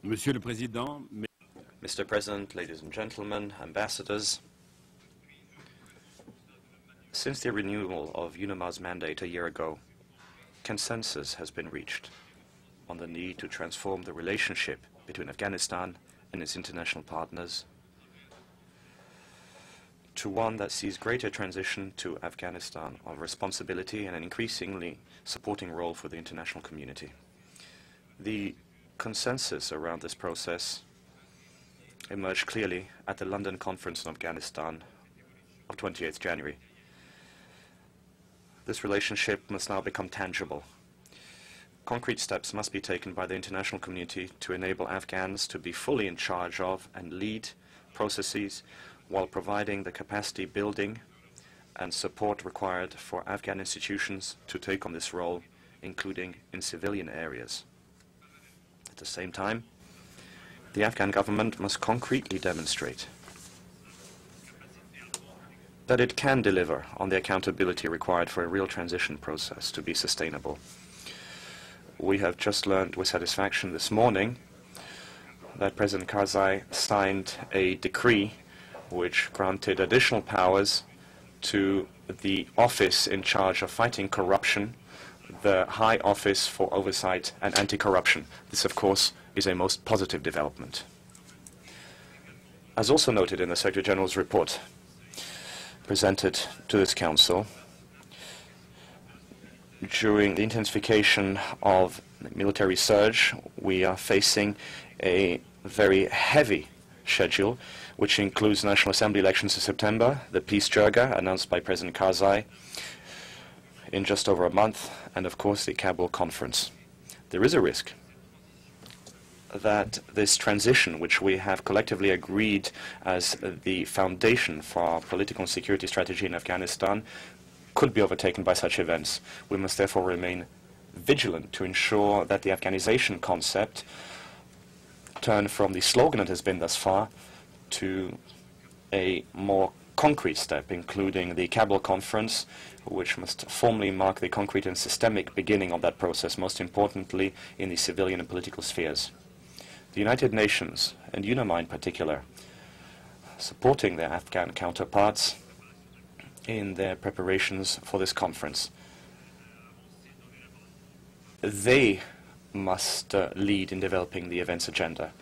Monsieur le Président, Mr. President, ladies and gentlemen, ambassadors, since the renewal of UNAMA's mandate a year ago, consensus has been reached on the need to transform the relationship between Afghanistan and its international partners to one that sees greater transition to Afghanistan of responsibility and an increasingly supporting role for the international community. The consensus around this process emerged clearly at the London Conference on Afghanistan of 28th January. This relationship must now become tangible. Concrete steps must be taken by the international community to enable Afghans to be fully in charge of and lead processes while providing the capacity building and support required for Afghan institutions to take on this role, including in civilian areas. At the same time, the Afghan government must concretely demonstrate that it can deliver on the accountability required for a real transition process to be sustainable. We have just learned with satisfaction this morning that President Karzai signed a decree which granted additional powers to the office in charge of fighting corruption, the High Office for Oversight and Anti-Corruption. This, of course, is a most positive development. As also noted in the Secretary General's report presented to this Council, during the intensification of the military surge, we are facing a very heavy schedule, which includes National Assembly elections in September, the peace jirga announced by President Karzai in just over a month, and of course the Kabul conference. There is a risk that this transition, which we have collectively agreed as the foundation for our political and security strategy in Afghanistan, could be overtaken by such events. We must therefore remain vigilant to ensure that the Afghanization concept turn from the slogan it has been thus far to a more concrete step, including the Kabul conference, which must formally mark the concrete and systemic beginning of that process, most importantly in the civilian and political spheres. The United Nations, and UNAMA in particular, supporting their Afghan counterparts in their preparations for this conference. They must lead in developing the events agenda.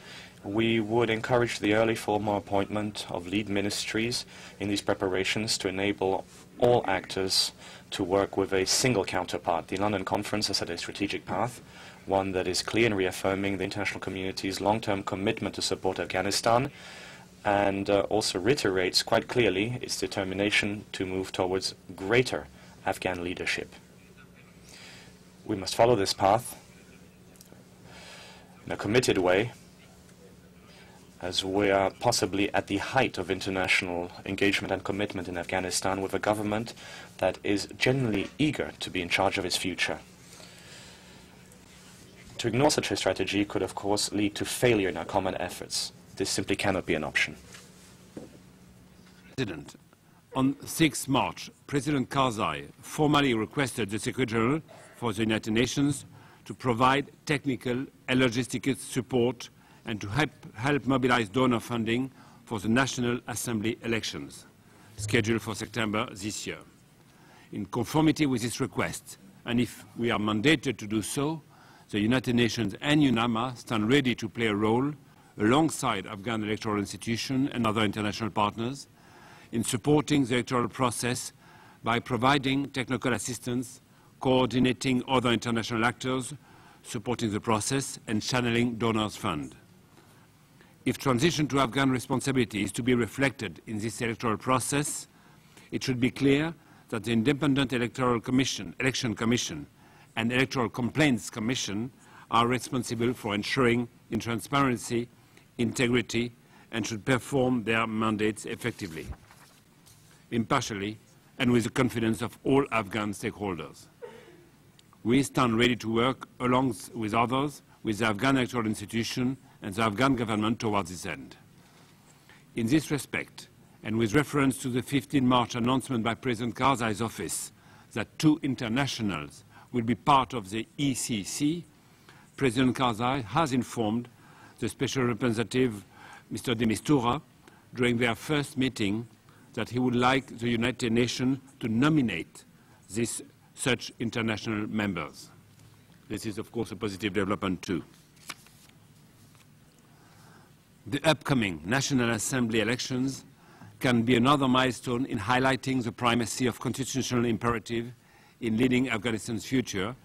We would encourage the early formal appointment of lead ministries in these preparations to enable all actors to work with a single counterpart. The London Conference has set a strategic path, one that is clear in reaffirming the international community's long-term commitment to support Afghanistan, and also reiterates quite clearly its determination to move towards greater Afghan leadership. We must follow this path in a committed way, as we are possibly at the height of international engagement and commitment in Afghanistan with a government that is genuinely eager to be in charge of its future. To ignore such a strategy could, of course, lead to failure in our common efforts. This simply cannot be an option. President, on 6 March, President Karzai formally requested the Secretary General for the United Nations to provide technical and logistical support and to help mobilize donor funding for the National Assembly elections, scheduled for September this year. In conformity with this request, and if we are mandated to do so, the United Nations and UNAMA stand ready to play a role alongside Afghan electoral institutions and other international partners in supporting the electoral process by providing technical assistance, coordinating other international actors, supporting the process, and channeling donors' funds. If transition to Afghan responsibility is to be reflected in this electoral process, it should be clear that the Independent Election Commission and Electoral Complaints Commission are responsible for ensuring in transparency, integrity, and should perform their mandates effectively, impartially, and with the confidence of all Afghan stakeholders. We stand ready to work along with others, with the Afghan electoral institution and the Afghan government towards this end. In this respect, and with reference to the 15 March announcement by President Karzai's office that 2 internationals will be part of the ECC, President Karzai has informed the Special Representative, Mr. de Mistura, during their first meeting, that he would like the United Nations to nominate such international members. This is, of course, a positive development too. The upcoming National Assembly elections can be another milestone in highlighting the primacy of constitutional imperative in leading Afghanistan's future,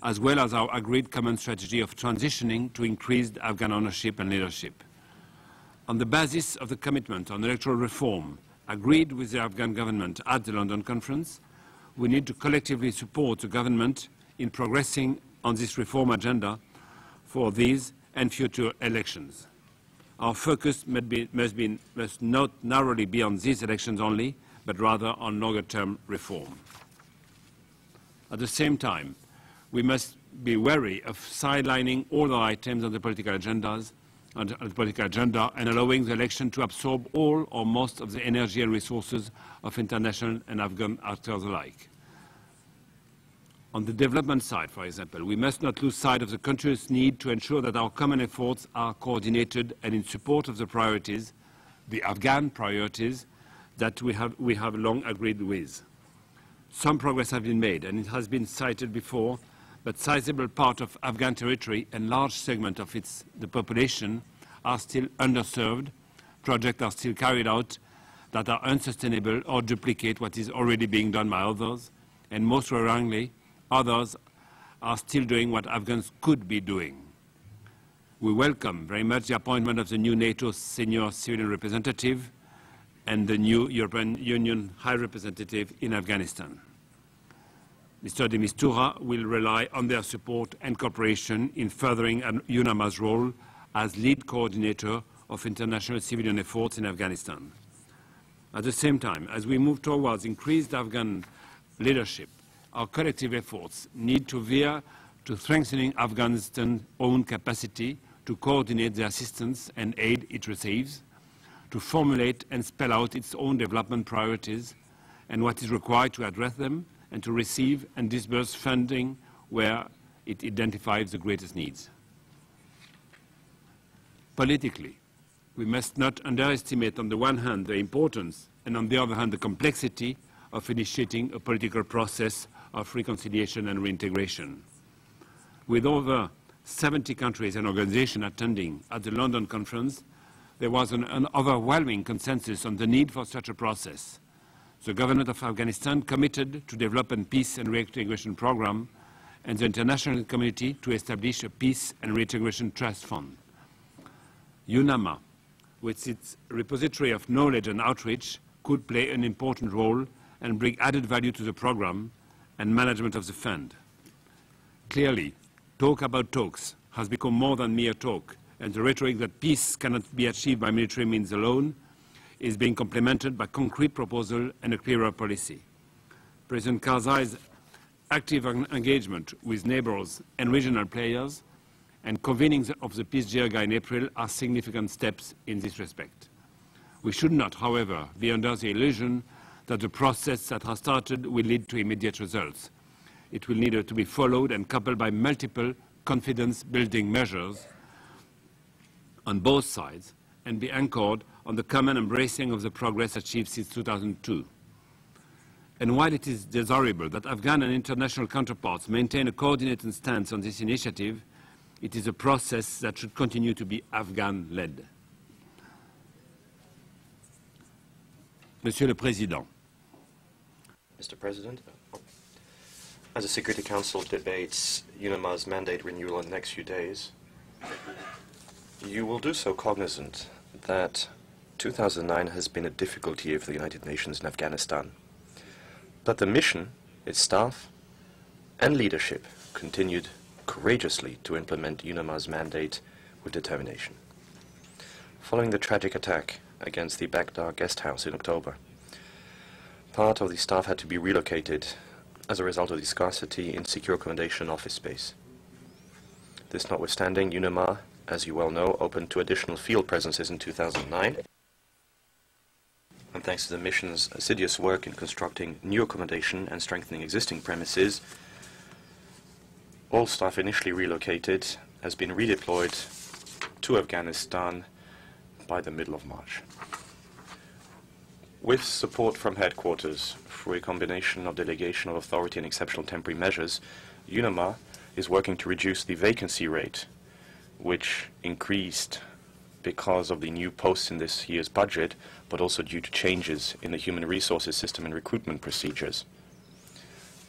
as well as our agreed common strategy of transitioning to increased Afghan ownership and leadership. On the basis of the commitment on electoral reform agreed with the Afghan government at the London conference, we need to collectively support the government in progressing on this reform agenda for these and future elections. Our focus must not narrowly be on these elections only, but rather on longer-term reform. At the same time, we must be wary of sidelining all our items on the political agenda and allowing the election to absorb all or most of the energy and resources of international and Afghan actors alike. On the development side, for example, we must not lose sight of the country's need to ensure that our common efforts are coordinated and in support of the priorities, the Afghan priorities, that we have long agreed with. Some progress has been made, and it has been cited before, but sizable part of Afghan territory and large segment of the population are still underserved. Projects are still carried out that are unsustainable or duplicate what is already being done by others, and most worryingly, others are still doing what Afghans could be doing. We welcome very much the appointment of the new NATO senior civilian representative and the new European Union High Representative in Afghanistan. Mr. de Mistura will rely on their support and cooperation in furthering UNAMA's role as lead coordinator of international civilian efforts in Afghanistan. At the same time, as we move towards increased Afghan leadership, our collective efforts need to veer to strengthening Afghanistan's own capacity to coordinate the assistance and aid it receives, to formulate and spell out its own development priorities and what is required to address them, and to receive and disburse funding where it identifies the greatest needs. Politically, we must not underestimate on the one hand the importance and on the other hand the complexity of initiating a political process of reconciliation and reintegration. With over 70 countries and organizations attending at the London conference, there was an overwhelming consensus on the need for such a process. The government of Afghanistan committed to develop a peace and reintegration program, and the international community to establish a peace and reintegration trust fund. UNAMA, with its repository of knowledge and outreach, could play an important role and bring added value to the program and management of the fund. Clearly, talk about talks has become more than mere talk, and the rhetoric that peace cannot be achieved by military means alone is being complemented by concrete proposals and a clearer policy. President Karzai's active engagement with neighbors and regional players and convening of the Peace Jirga in April are significant steps in this respect. We should not, however, be under the illusion that the process that has started will lead to immediate results. It will need to be followed and coupled by multiple confidence-building measures on both sides and be anchored on the common embracing of the progress achieved since 2002. And while it is desirable that Afghan and international counterparts maintain a coordinated stance on this initiative, it is a process that should continue to be Afghan-led. Monsieur le Président. Mr. President, as the Security Council debates UNAMA's mandate renewal in the next few days, you will do so cognizant that 2009 has been a difficult year for the United Nations in Afghanistan. But the mission, its staff, and leadership continued courageously to implement UNAMA's mandate with determination. Following the tragic attack against the Baghdad guest house in October, part of the staff had to be relocated as a result of the scarcity in secure accommodation office space. This notwithstanding, UNAMA, as you well know, opened 2 additional field presences in 2009. And thanks to the mission's assiduous work in constructing new accommodation and strengthening existing premises, all staff initially relocated has been redeployed to Afghanistan by the middle of March. With support from headquarters through a combination of delegation of authority and exceptional temporary measures, UNAMA is working to reduce the vacancy rate, which increased because of the new posts in this year's budget, but also due to changes in the human resources system and recruitment procedures.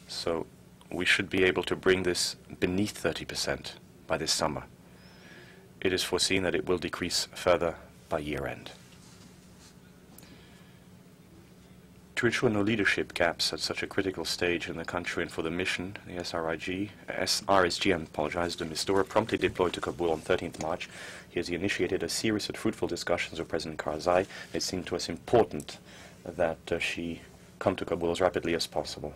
So we should be able to bring this beneath 30% by this summer. It is foreseen that it will decrease further by year-end. To ensure no leadership gaps at such a critical stage in the country and for the mission, the RSG, the Mistura, promptly deployed to Kabul on 13th March. He has initiated a series of fruitful discussions with President Karzai. It seemed to us important that she come to Kabul as rapidly as possible.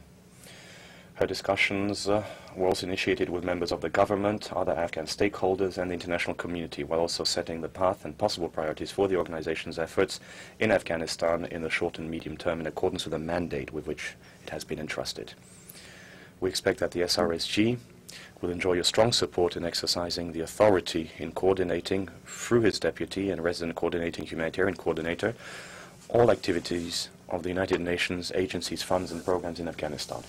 Her discussions were also initiated with members of the government, other Afghan stakeholders, and the international community, while also setting the path and possible priorities for the organization's efforts in Afghanistan in the short and medium term in accordance with the mandate with which it has been entrusted. We expect that the SRSG will enjoy your strong support in exercising the authority in coordinating, through his deputy and resident coordinating humanitarian coordinator, all activities of the United Nations agencies, funds, and programs in Afghanistan.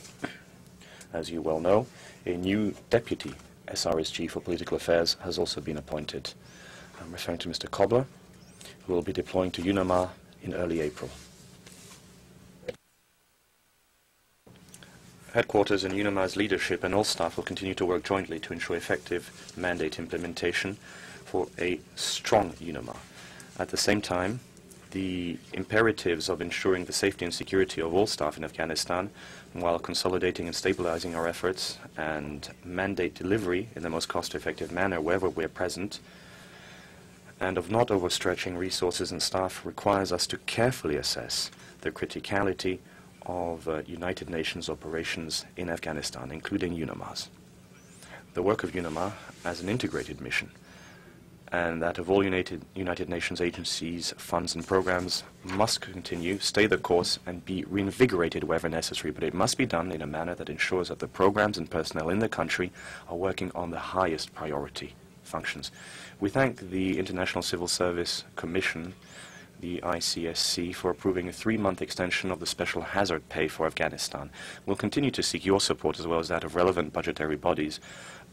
As you well know, a new deputy SRSG for political affairs has also been appointed. I'm referring to Mr. Kobler, who will be deploying to UNAMA in early April. Headquarters and UNAMA's leadership and all staff will continue to work jointly to ensure effective mandate implementation for a strong UNAMA. At the same time, the imperatives of ensuring the safety and security of all staff in Afghanistan, while consolidating and stabilizing our efforts and mandate delivery in the most cost-effective manner wherever we're present, and of not overstretching resources and staff, requires us to carefully assess the criticality of United Nations operations in Afghanistan, including UNAMA's. The work of UNAMA as an integrated mission, and that of all United Nations agencies, funds, and programs must continue, stay the course, and be reinvigorated wherever necessary. But it must be done in a manner that ensures that the programs and personnel in the country are working on the highest priority functions. We thank the International Civil Service Commission, the ICSC, for approving a 3-month extension of the special hazard pay for Afghanistan. We'll continue to seek your support as well as that of relevant budgetary bodies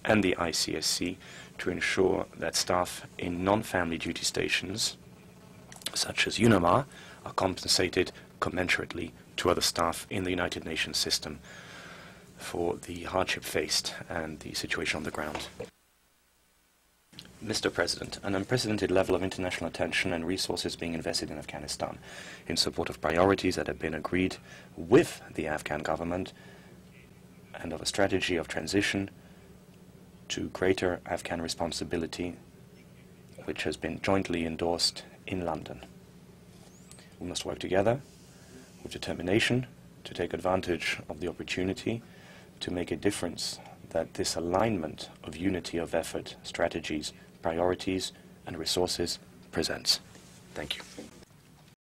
and the ICSC to ensure that staff in non-family duty stations, such as UNAMA, are compensated commensurately to other staff in the United Nations system for the hardship faced and the situation on the ground. Mr. President, an unprecedented level of international attention and resources being invested in Afghanistan in support of priorities that have been agreed with the Afghan government and of a strategy of transition to greater Afghan responsibility, which has been jointly endorsed in London. We must work together with determination to take advantage of the opportunity to make a difference that this alignment of unity of effort, strategies, priorities, and resources presents. Thank you.